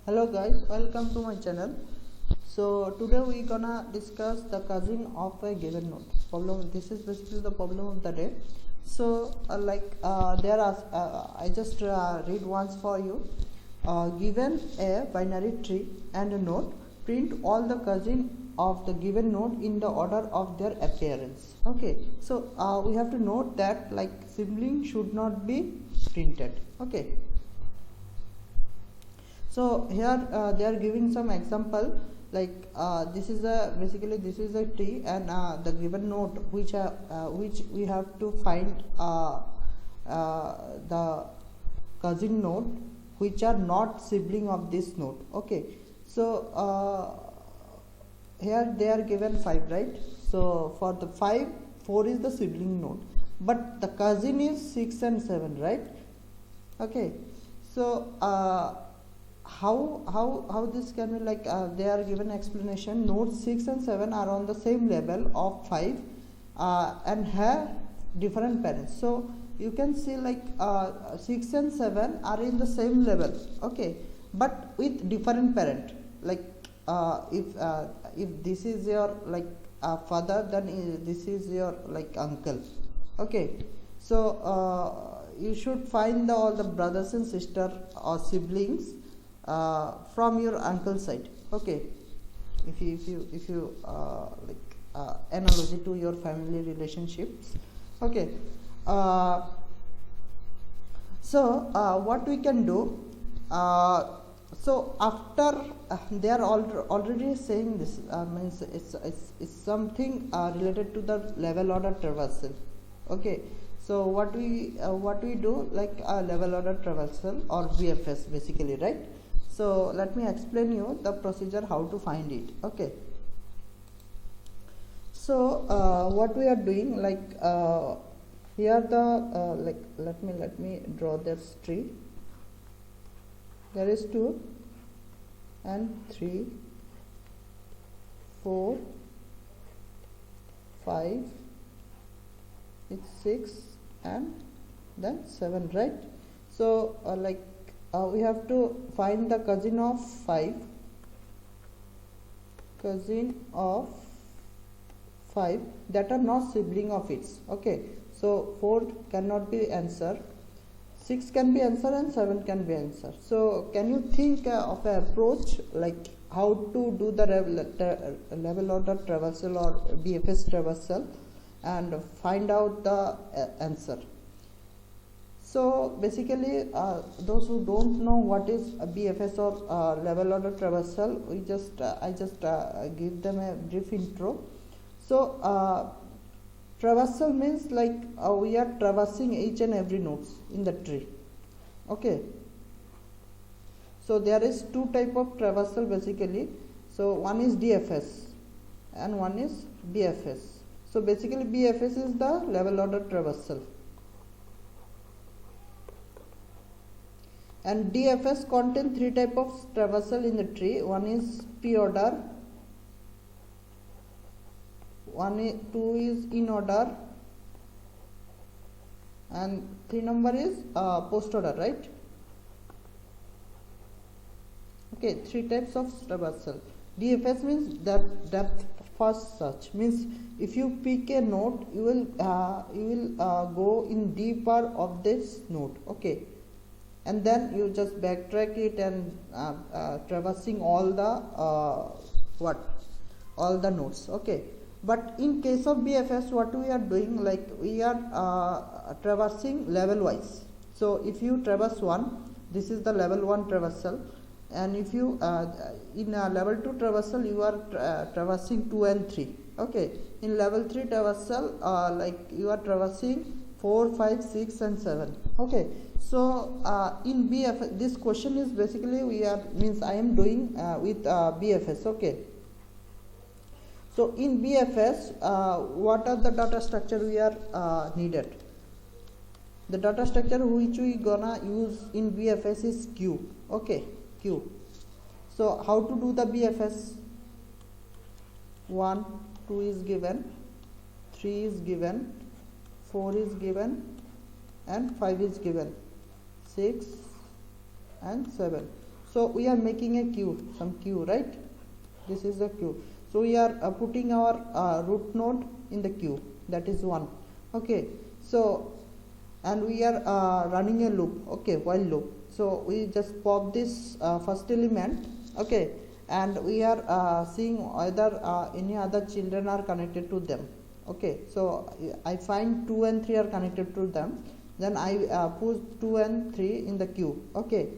Hello guys, welcome to my channel. So today we gonna discuss the cousin of a given node problem. This is basically the problem of the day. So there are I just read once for you. Given a binary tree and a node, print all the cousin of the given node in the order of their appearance. Okay, so we have to note that like sibling should not be printed. Okay, so here they are giving some example like this is a tree and the given node which we have to find the cousin node which are not sibling of this node. Okay, so here they are given 5, right? So for the 5, 4 is the sibling node, but the cousin is 6 and 7, right? Okay, so how this can be like they are given explanation. Nodes 6 and 7 are on the same level of 5 and have different parents. So you can see like 6 and 7 are in the same level, okay, but with different parent. Like if this is your like father, then this is your like uncle. Okay, so you should find all the brothers and sister or siblings from your uncle's side. Okay, if you analogy to your family relationships. Okay, so what we can do, so after they are already saying this means it's something related to the level order traversal. Okay, so what we do, like level order traversal or BFS basically, right? So let me explain you the procedure how to find it. Okay, so what we are doing, like here the let me draw this tree. There is 2 and 3 4 5, it's 6 and then 7, right? So we have to find the cousin of 5, that are not sibling of its. Okay, so 4 cannot be answer, 6 can be answer and 7 can be answer. So can you think of an approach like how to do the level order traversal or BFS traversal and find out the answer? So basically those who don't know what is a BFS or level order traversal, I just give them a brief intro. So traversal means like we are traversing each and every nodes in the tree. Okay, so there is 2 type of traversal basically. So one is DFS and one is BFS. So basically BFS is the level order traversal and DFS contain 3 type of traversal in the tree. One is P order, 2 is in order, and 3 number is post order, right? Okay, 3 types of traversal. DFS means depth first search, means if you pick a node, you will go in deeper of this node. Okay, and then you just backtrack it and traversing all the all the nodes. Okay, but in case of BFS, what we are doing, like we are traversing level wise. So if you traverse 1, this is the level 1 traversal, and if you in level 2 traversal you are traversing 2 and 3. Okay, in level 3 traversal like you are traversing 4, 5, 6 and 7. Okay, so in BFS, this question is basically I am doing with BFS. Okay, so in BFS what are the data structure we are needed? The data structure which we gonna use in BFS is Q. Okay, Q. So how to do the BFS? 1, 2 is given, 3 is given, 4 is given and 5 is given, 6 and 7. So we are making a queue, some queue, right? This is the queue. So we are putting our root node in the queue, that is 1. Okay, so and we are running a loop, okay, while loop. So we just pop this first element, okay, and we are seeing whether any other children are connected to them. Okay, so I find 2 and 3 are connected to them, then I push 2 and 3 in the queue. Okay,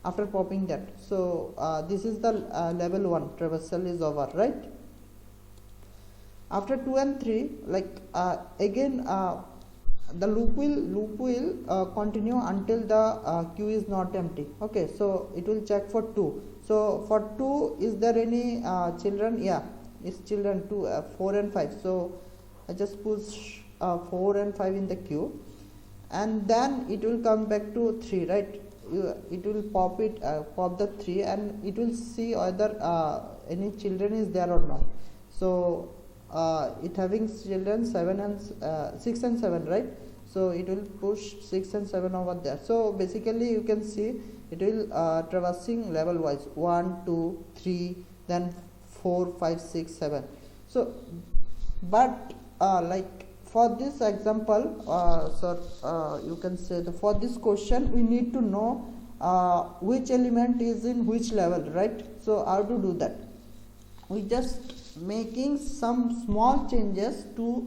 after popping that, so this is the level 1 traversal is over, right? After 2 and 3, like again the loop will continue until the queue is not empty. Okay, so it will check for 2. So for 2, is there any children? Yeah, it's children 2, 4 and 5. So I just push 4 and 5 in the queue, and then it will come back to 3, right? It will pop the 3, and it will see whether any children is there or not. So it having children 7 and 6 and 7, right? So it will push 6 and 7 over there. So basically you can see it will traversing level wise 1, 2, 3, then 4, 5, 6, 7. So but like for this example, you can say for this question we need to know which element is in which level, right? So how to do that? We just making some small changes to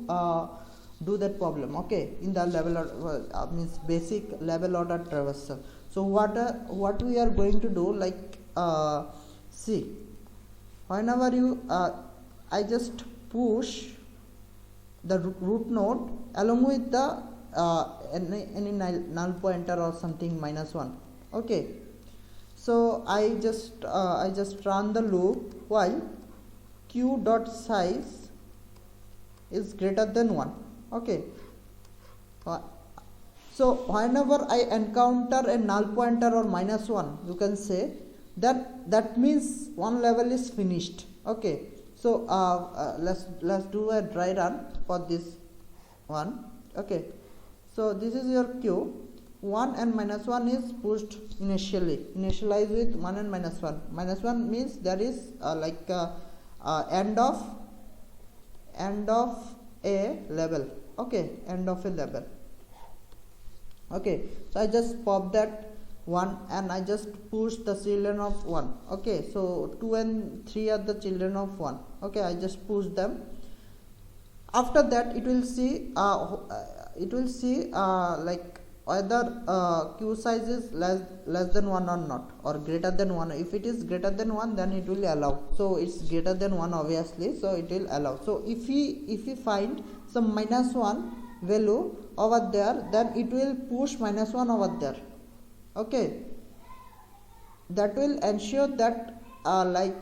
do that problem, okay, in the level or means basic level order traversal. So what we are going to do, like see, whenever you I just push the root node along with the any null pointer or something -1. Okay, so I just run the loop while q dot size is greater than 1. Okay, so whenever I encounter a null pointer or -1, you can say that means one level is finished. Okay, so let's do a dry run for this one. Okay, so this is your queue. 1 and -1 is pushed initialize with 1 and -1. -1 means there is like end of a level. Okay, end of a level. Okay, so I just pop that 1 and I just push the children of 1. Okay, so 2 and 3 are the children of 1. Okay, I just push them. After that it will see like whether queue size is less than 1 or not, or greater than 1. If it is greater than 1, then it will allow. So it's greater than 1 obviously, so it will allow. So if we find some -1 value over there, then it will push -1 over there. Okay, that will ensure that like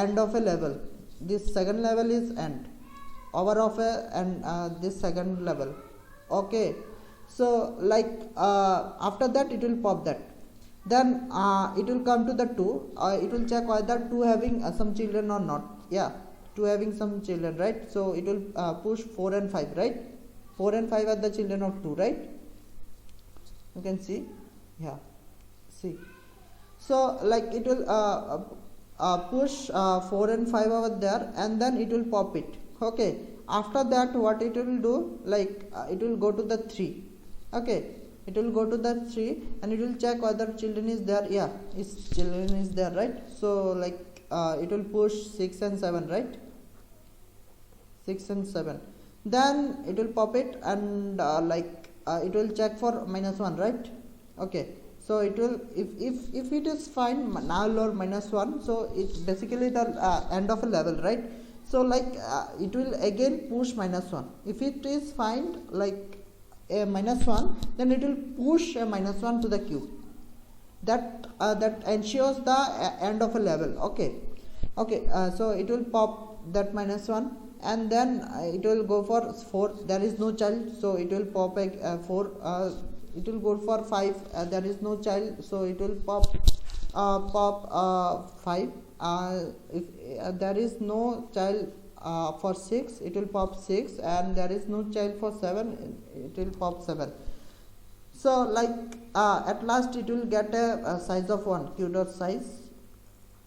end of a level, this second level is end over of a and this second level. Okay, so like after that it will pop that, then it will come to the 2. It will check whether 2 having some children or not. Yeah, 2 having some children, right? So it will push 4 and 5, right? 4 and 5 are the children of 2, right? You can see, yeah, see. So like it will push 4 and 5 over there, and then it will pop it. Okay, after that what it will do, like it will go to the 3. Okay, it will go to the 3 and it will check whether children is there. Yeah, its children is there, right? So like it will push 6 and 7, right? 6 and 7. Then it will pop it and like it will check for -1, right? Okay, so it will, if it is fine null or -1, so it's basically the end of a level, right? So like it will again push -1. If it is find like a -1, then it will push a -1 to the queue. That ensures the end of a level. Okay, so it will pop that -1, and then it will go for 4. There is no child, so it will pop a 4. It will go for 5. There is no child, so it will pop 5. If there is no child for 6, it will pop 6, and there is no child for 7, it will pop 7. So like at last it will get a size of 1, q dot size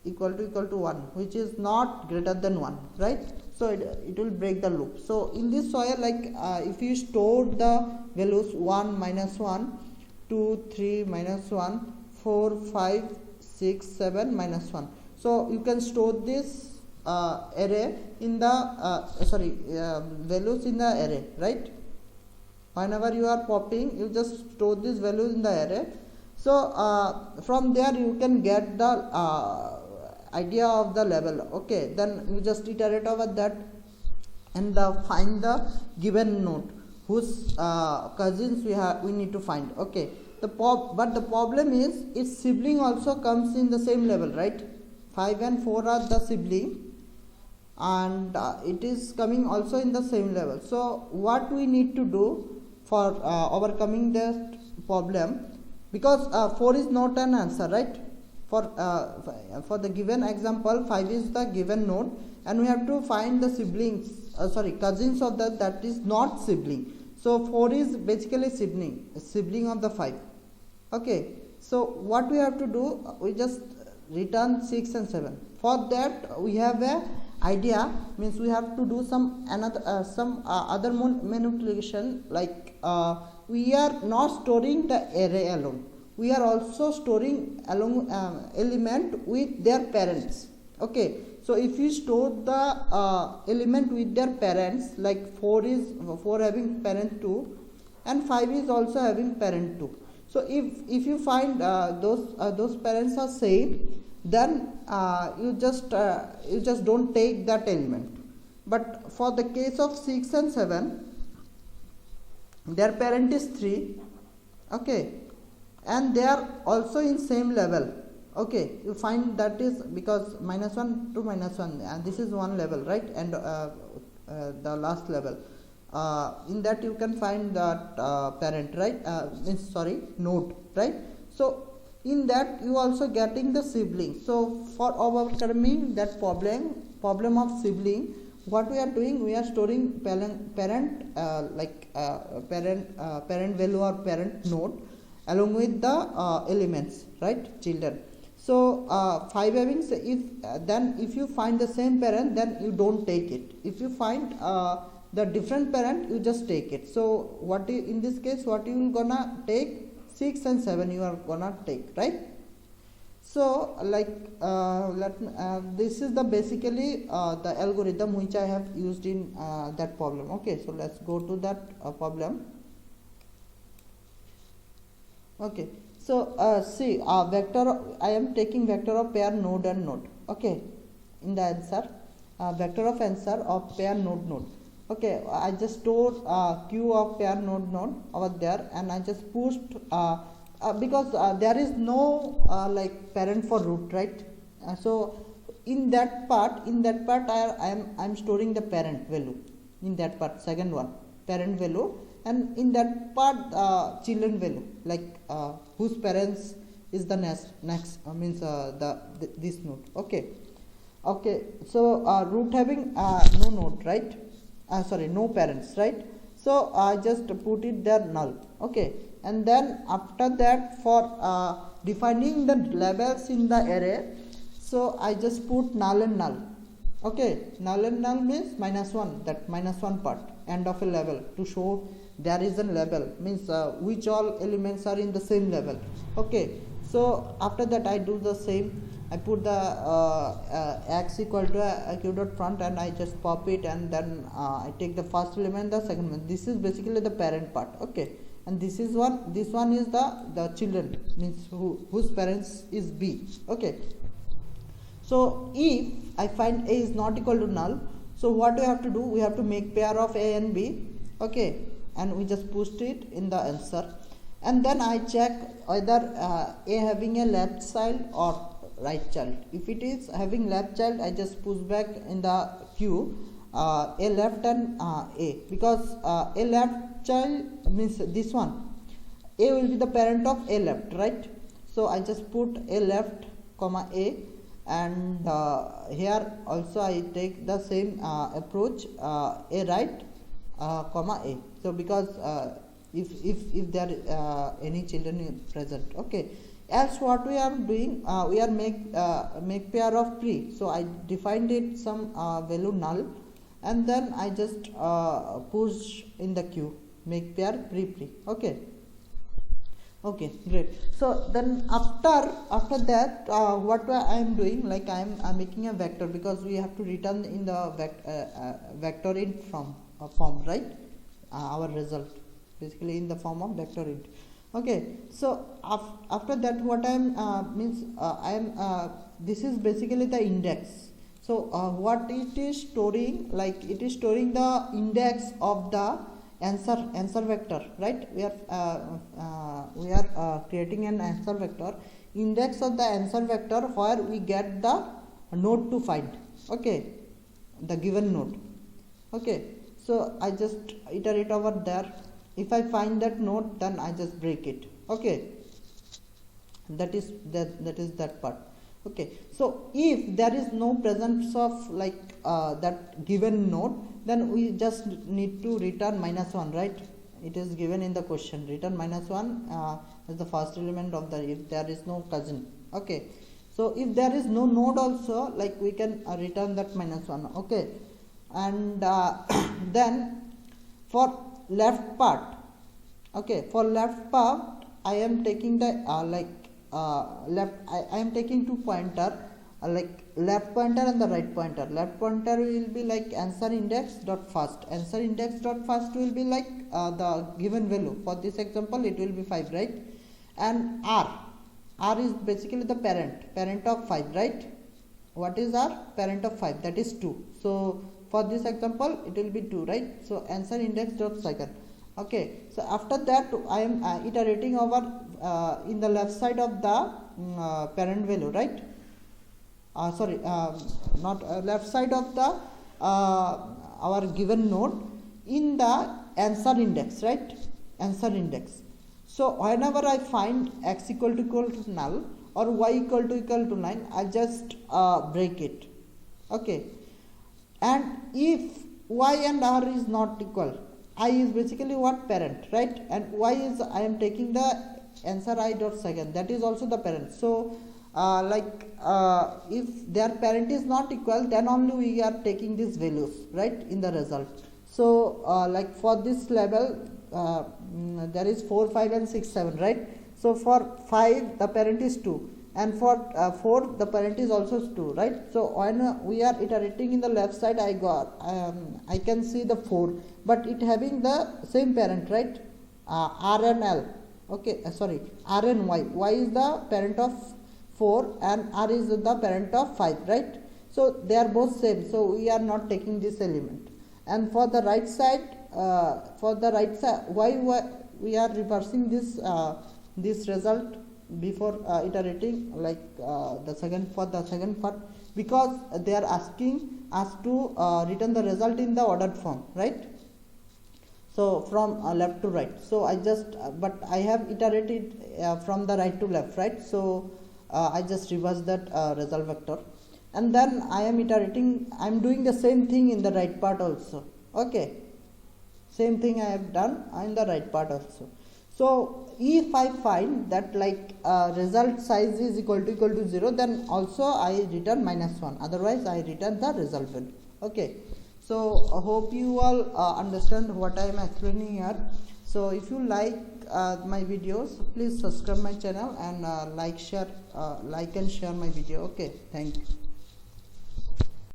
equal to 1, which is not greater than 1, right? So it will break the loop. So in this soil, like if you store the values 1 minus 1, 2 3 minus 1, 4 5 6 7 minus 1, so you can store this array in the values in the array, right? Whenever you are popping, you just store these values in the array. So from there you can get the idea of the level. Okay, then you just iterate over that and find the given node whose cousins we need to find. Okay, but the problem is its sibling also comes in the same level, right? 5 and 4 are the sibling, and it is coming also in the same level. So what we need to do for overcoming that problem, because 4 is not an answer, right? For the given example, 5 is the given node, and we have to find the siblings, cousins of that is not sibling. So 4 is basically sibling of the 5. Okay, so what we have to do, we just return 6 and 7. For that we have a idea, means we have to do some other manipulation, like we are not storing the array alone, we are also storing along element with their parents. Okay, so if you store the element with their parents, like 4 having parent 2 and 5 is also having parent 2. So if you find those parents are same, then you just don't take that element. But for the case of 6 and 7, their parent is 3, okay, and they are also in same level. Okay, you find that is because minus 1 to minus 1, and this is one level, right? And the last level, in that you can find that parent, right? Node, right? So in that you also getting the sibling. So for overcoming that problem of sibling, what we are doing, we are storing parent value or parent node along with the elements, right, children. So 5 having, if you find the same parent, then you don't take it. If you find the different parent, you just take it. So in this case, what you will gonna take, 6 and 7 you are gonna take, right? So like this is the basically the algorithm which I have used in that problem. Okay, so let's go to that problem. Okay, so see, vector, I am taking vector of pair node and node. Okay, in the answer, vector of answer of pair node. Okay, I just stored q of pair node over there, and I just pushed because there is no like parent for root, right? So in that part I am storing the parent value in that part, second one, parent value, and in that part children value, like whose parents is the next means this node. Okay, so root having no node, right? No parents, right? So I just put it there null. Okay, and then after that, for defining the labels in the array, so I just put null and null. Okay, null and null means -1, that -1 part, end of a level, to show there is a label, means which all elements are in the same level. Okay, so after that I do the same. I put the x equal to a q dot front, and I just pop it, and then I take the first element, the second one. This is basically the parent part. Okay, and this one is the children, means whose parents is b. Okay, so if I find a is not equal to null, so what we have to do, we have to make pair of a and b. Okay, and we just pushed it in the answer, and then I check whether a having a left child or right child. If it is having left child, I just push back in the queue a left and a, because a left child means this one, a will be the parent of a left, right? So I just put a left comma a, and here also I take the same approach, a right comma a. So because if there any children present. Okay, else what we are doing, we are make pair of pre. So I defined it some value null, and then I just push in the queue make pair pre. Okay, okay, great. So then after that, what I am doing, like I'm making a vector, because we have to return in the vector int form, right, our result basically in the form of vector int. Okay, so after that, what I am means I am this is basically the index. So what it is storing, like it is storing the index of the answer vector, right? We are creating an answer vector, index of the answer vector, where we get the node to find. Okay, the given node. Okay, so I just iterate over there. If I find that node, then I just break it. Okay, that is that part. Okay, so if there is no presence of like that given node, then we just need to return -1, right? It is given in the question, return -1 as the first element of the, if there is no cousin. Okay, so if there is no node also, like we can return that -1. Okay, and then for left part, okay, for left part I am taking the left, I am taking two pointer, like left pointer and the right pointer. Left pointer will be like answer index dot first. Answer index dot first will be like the given value. For this example, it will be 5, right? And R is basically the parent of 5, right? What is R? Parent of 5, that is 2. So for this example, it will be 2, right? So answer index dot second. Okay, so after that I am iterating over in the left side of the parent value, right? Sorry, not left side of the our given node in the answer index, right? Answer index. So whenever I find x equal to null or y equal to 9, I just break it. Okay, and if y and r is not equal, I is basically what? Parent, right? And y is, I am taking the answer I dot second, that is also the parent. So if their parent is not equal, then only we are taking these values, right, in the result. So like for this level, there is 4, 5 and 6, 7, right? So for 5 the parent is 2, and for 4 the parent is also 2, right? So when we are iterating in the left side, I can see the 4, but it having the same parent, right? R and L. Okay, sorry, R and Y. Y is the parent of 4 and R is the parent of 5, right? So they are both same, so we are not taking this element. And for the right side, why we are reversing this this result before iterating, like the second part, because they are asking us to return the result in the ordered form, right? So from left to right. So I just but I have iterated from the right to left, right? So I just reverse that result vector, and then I am iterating. I am doing the same thing in the right part also. Okay, same thing I have done in the right part also. So if I find that like result size is equal to 0, then also I return -1. Otherwise, I return the result value. Okay. So I hope you all understand what I am explaining here. So if you like my videos, please subscribe my channel and like and share my video. Okay, thank you.